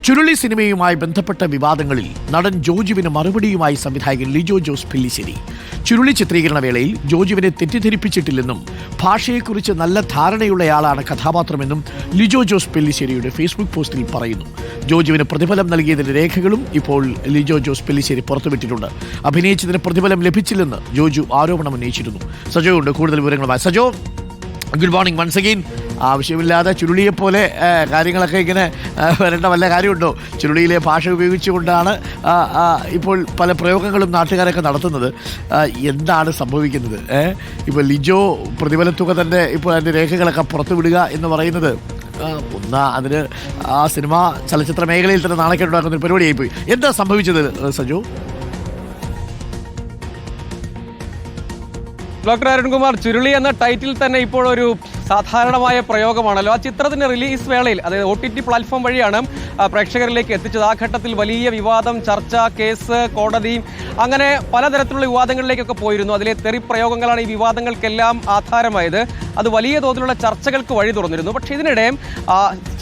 ചുരുളി സിനിമയുമായി ബന്ധപ്പെട്ട വിവാദങ്ങളിൽ നടൻ ജോജുവിന് മറുപടിയുമായി സംവിധായകൻ ലിജോ ജോസ് പെല്ലിശ്ശേരി. ചുരുളി ചിത്രീകരണ വേളയിൽ ജോജുവിനെ തെറ്റിദ്ധരിപ്പിച്ചിട്ടില്ലെന്നും ഭാഷയെക്കുറിച്ച് നല്ല ധാരണയുള്ളയാളാണ് കഥാപാത്രമെന്നും ലിജോ ജോസ് പെല്ലിശ്ശേരിയുടെ ഫേസ്ബുക്ക് പോസ്റ്റിൽ പറയുന്നു. ജോജുവിന് പ്രതിഫലം നൽകിയതിന്റെ രേഖകളും ഇപ്പോൾ ലിജോ ജോസ് പെല്ലിശ്ശേരി പുറത്തുവിട്ടിട്ടുണ്ട്. അഭിനയിച്ചതിന് പ്രതിഫലം ലഭിച്ചില്ലെന്ന് ജോജു ആരോപണം ഉന്നയിച്ചിരുന്നു. സജോ ഉണ്ട് കൂടുതൽ വിവരങ്ങളുമായി. Sajo, good morning once again. ആവശ്യമില്ലാതെ ചുരുളിയെപ്പോലെ കാര്യങ്ങളൊക്കെ ഇങ്ങനെ വരേണ്ട വല്ല കാര്യമുണ്ടോ? ചുരുളിയിലെ ഭാഷ ഉപയോഗിച്ചുകൊണ്ടാണ് ഇപ്പോൾ പല പ്രയോഗങ്ങളും നാട്ടുകാരൊക്കെ നടത്തുന്നത്. എന്താണ് സംഭവിക്കുന്നത്? ഇപ്പോൾ ലിജോ പ്രതിഫല തുക തന്നെ ഇപ്പോൾ അതിൻ്റെ രേഖകളൊക്കെ പുറത്തുവിടുക എന്ന് പറയുന്നത് അതിന് ആ സിനിമ ചലച്ചിത്ര മേഖലയിൽ തന്നെ നാണക്കേടുണ്ടാക്കുന്ന ഒരു പരിപാടിയായിപ്പോയി. എന്താ സംഭവിച്ചത് സജോ? ഡോക്ടർ അരുൺകുമാർ, ചുരുളി എന്ന ടൈറ്റിൽ തന്നെ ഇപ്പോൾ ഒരു സാധാരണമായ പ്രയോഗമാണല്ലോ. ആ ചിത്രത്തിന്റെ റിലീസ് വേളയിൽ, അതായത് OTT പ്ലാറ്റ്ഫോം വഴിയാണ് പ്രേക്ഷകരിലേക്ക് എത്തിച്ചത്. ആ ഘട്ടത്തിൽ വലിയ വിവാദം, ചർച്ച, കേസ്, കോടതി, അങ്ങനെ പലതരത്തിലുള്ള വിവാദങ്ങളിലേക്കൊക്കെ പോയിരുന്നു. അതിലെ തെറി പ്രയോഗങ്ങളാണ് ഈ വിവാദങ്ങൾക്കെല്ലാം ആധാരമായത്. അത് വലിയ തോതിലുള്ള ചർച്ചകൾക്ക് വഴി തുറന്നിരുന്നു. പക്ഷേ ഇതിനിടെ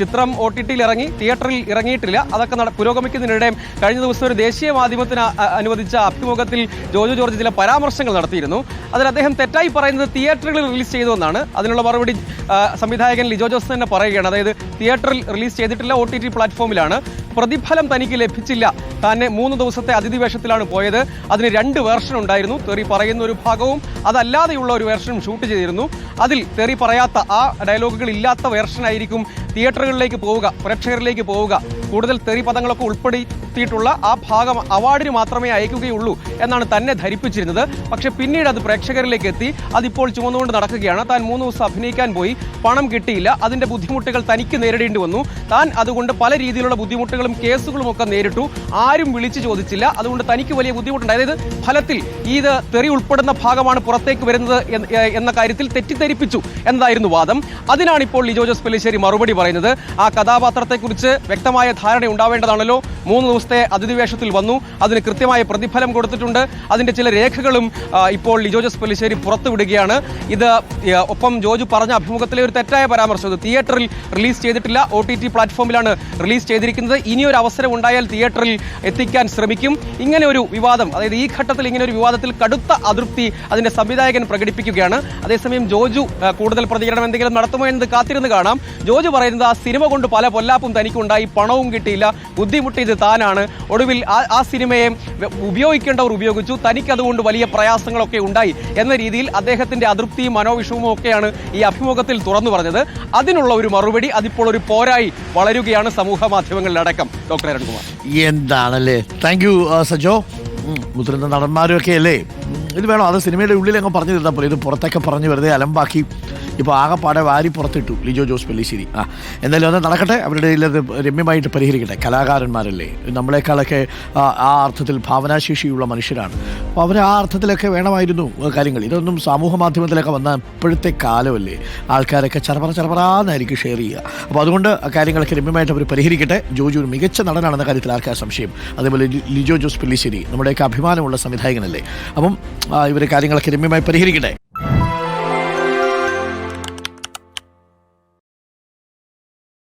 ചിത്രം OTTയിൽ ഇറങ്ങി, തിയേറ്ററിൽ ഇറങ്ങിയിട്ടില്ല. അതൊക്കെ പുരോഗമിക്കുന്നതിനിടെ കഴിഞ്ഞ ദിവസം ഒരു ദേശീയ മാധ്യമത്തിന് അനുവദിച്ച അഭിമുഖത്തിൽ ജോജു ജോർജ് ചില പരാമർശങ്ങൾ നടത്തിയിരുന്നു. അതിൽ അദ്ദേഹം തെറ്റായി പറയുന്നത് തിയേറ്ററുകളിൽ റിലീസ് ചെയ്തുവെന്നാണ്. അതിനുള്ള മറുപടി സംവിധായകൻ ലിജോ ജോസ് തന്നെ പറയുകയാണ്. അതായത് തിയേറ്ററിൽ റിലീസ് ചെയ്തിട്ടില്ല, OTT പ്ലാറ്റ്ഫോമിലാണ്. പ്രതിഫലം തനിക്ക് ലഭിച്ചില്ല. തന്നെ 3 ദിവസത്തെ അതിഥി വേഷത്തിലാണ് പോയത്. അതിന് 2 വേർഷൻ ഉണ്ടായിരുന്നു. തെറി പറയുന്ന ഒരു ഭാഗവും അതല്ലാതെയുള്ള ഒരു വേർഷനും ഷൂട്ട് ചെയ്തിരുന്നു. അതിൽ തെറി പറയാത്ത, ആ ഡയലോഗുകൾ ഇല്ലാത്ത വേർഷനായിരിക്കും തിയേറ്ററുകളിലേക്ക് പോവുക, പ്രേക്ഷകരിലേക്ക് പോവുക. കൂടുതൽ തെറി പദങ്ങളൊക്കെ ഉൾപ്പെടുത്തിയിട്ടുള്ള ആ ഭാഗം അവാർഡിന് മാത്രമേ അയക്കുകയുള്ളൂ എന്നാണ് തന്നെ ധരിപ്പിച്ചിരുന്നത്. പക്ഷേ പിന്നീട് അത് പ്രേക്ഷകരിലേക്ക് എത്തി. അതിപ്പോൾ ചുമന്നുകൊണ്ട് നടക്കുകയാണ്. താൻ 3 ദിവസം അഭിനയിക്കാൻ പോയി, പണം കിട്ടിയില്ല. അതിൻ്റെ ബുദ്ധിമുട്ടുകൾ തനിക്ക് നേരിടേണ്ടി വന്നു. താൻ അതുകൊണ്ട് പല രീതിയിലുള്ള ബുദ്ധിമുട്ടുകളും കേസുകളും ഒക്കെ നേരിട്ടു. ആരും വിളിച്ചു ചോദിച്ചില്ല. അതുകൊണ്ട് തനിക്ക് വലിയ ബുദ്ധിമുട്ടുണ്ട്. അതായത് ഫലത്തിൽ ഇത് തെറി ഉൾപ്പെടുന്ന ഭാഗമാണ് പുറത്തേക്ക് വരുന്നത് എന്ന കാര്യത്തിൽ തെറ്റിദ്ധരിപ്പിച്ചു എന്നതായിരുന്നു വാദം. അതിനാണ് ഇപ്പോൾ ലിജോ ജോസ് പെല്ലിശ്ശേരി മറുപടി പറയുന്നത്. ആ കഥാപാത്രത്തെക്കുറിച്ച് വ്യക്തമായ ധാരണ ഉണ്ടാവേണ്ടതാണല്ലോ. 3 ദിവസത്തെ അതിഥി വേഷത്തിൽ വന്നു. അതിന് കൃത്യമായ പ്രതിഫലം കൊടുത്തിട്ടുണ്ട്. അതിൻ്റെ ചില രേഖകളും ഇപ്പോൾ ലിജോ ജോസ് പെല്ലിശ്ശേരി പുറത്തുവിടുകയാണ്. ഇത് ഒപ്പം ജോജു പറഞ്ഞ അഭിമുഖത്തിലെ ഒരു തെറ്റായ പരാമർശം, ഇത് തിയേറ്ററിൽ റിലീസ് ചെയ്തിട്ടില്ല, OTT പ്ലാറ്റ്ഫോമിലാണ് റിലീസ് ചെയ്തിരിക്കുന്നത്. ഇനിയൊരു അവസരം ഉണ്ടായാൽ തിയേറ്ററിൽ എത്തിക്കാൻ ശ്രമിക്കും. ഇങ്ങനെ ഒരു വിവാദം, അതായത് ഈ ഘട്ടത്തിൽ ഇങ്ങനെ ഒരു വിവാദത്തിൽ കടുത്ത അതൃപ്തി അതിന്റെ സംവിധായകൻ പ്രകടിപ്പിക്കുകയാണ്. അതേസമയം ജോജു കൂടുതൽ പ്രതികരണം എന്തെങ്കിലും നടത്തുമോ എന്ന് കാത്തിരുന്ന് കാണാം. ജോജു പറയുന്നത് ആ സിനിമ കൊണ്ട് പല പൊല്ലാപ്പും തനിക്കുണ്ടായി, പണവും കിട്ടിയില്ല, ബുദ്ധിമുട്ടിയത് താനാണ്. ഒടുവിൽ ആ സിനിമയെ ഉപയോഗിക്കേണ്ടവർ ഉപയോഗിച്ചു, തനിക്കതുകൊണ്ട് വലിയ പ്രയാസങ്ങളൊക്കെ ഉണ്ടായി എന്ന രീതിയിൽ അദ്ദേഹത്തിന്റെ അതൃപ്തിയും മനോവിഷമവും ഒക്കെയാണ് ഈ അഭിമുഖത്തിൽ തുറന്നു പറഞ്ഞത്. അതിനുള്ള ഒരു മറുപടി അതിപ്പോൾ ഒരു പോരായി വളരുകയാണ് സമൂഹ മാധ്യമങ്ങളിലടക്കം. ഡോക്ടർ അരുൺകുമാർ, എന്താണല്ലേ? Thank you Sajo. മുതിർന്ന നടന്മാരും ഒക്കെ അല്ലേ ഇത് വേണോ? അത് സിനിമയുടെ ഉള്ളിൽ അങ്ങ് പറഞ്ഞു തരുന്ന പോലെ ഇത് പുറത്തൊക്കെ പറഞ്ഞ് വെറുതെ അലമ്പാക്കി ഇപ്പോൾ ആകെപ്പാടെ വാരി പുറത്തിട്ടു ലിജോ ജോസ് പെല്ലിശ്ശേരി. എന്തായാലും അത് നടക്കട്ടെ, അവരുടെ അത് രമ്യമായിട്ട് പരിഹരിക്കട്ടെ. കലാകാരന്മാരല്ലേ, നമ്മളെക്കാളൊക്കെ ആ അർത്ഥത്തിൽ ഭാവനാശേഷിയുള്ള മനുഷ്യരാണ്. അപ്പോൾ അവർ ആ അർത്ഥത്തിലൊക്കെ വേണമായിരുന്നു കാര്യങ്ങൾ. ഇതൊന്നും സമൂഹ മാധ്യമത്തിലൊക്കെ വന്ന ഇപ്പോഴത്തെ കാലമല്ലേ, ആൾക്കാരൊക്കെ ചറപറാന്നായിരിക്കും ഷെയർ ചെയ്യുക. അപ്പോൾ അതുകൊണ്ട് ആ കാര്യങ്ങളൊക്കെ രമ്യമായിട്ട് അവർ പരിഹരിക്കട്ടെ. ജോജു ഒരു മികച്ച നടനാണെന്ന കാര്യത്തിൽ ആർക്കാ സംശയം. അതേപോലെ ലിജോ ജോസ് പെല്ലിശ്ശേരി നമ്മുടെയൊക്കെ അഭിമാനമുള്ള സംവിധായകനല്ലേ. അപ്പം ഇവരെ കാര്യങ്ങളൊക്കെ രമ്യമായി പരിഹരിക്കട്ടെ.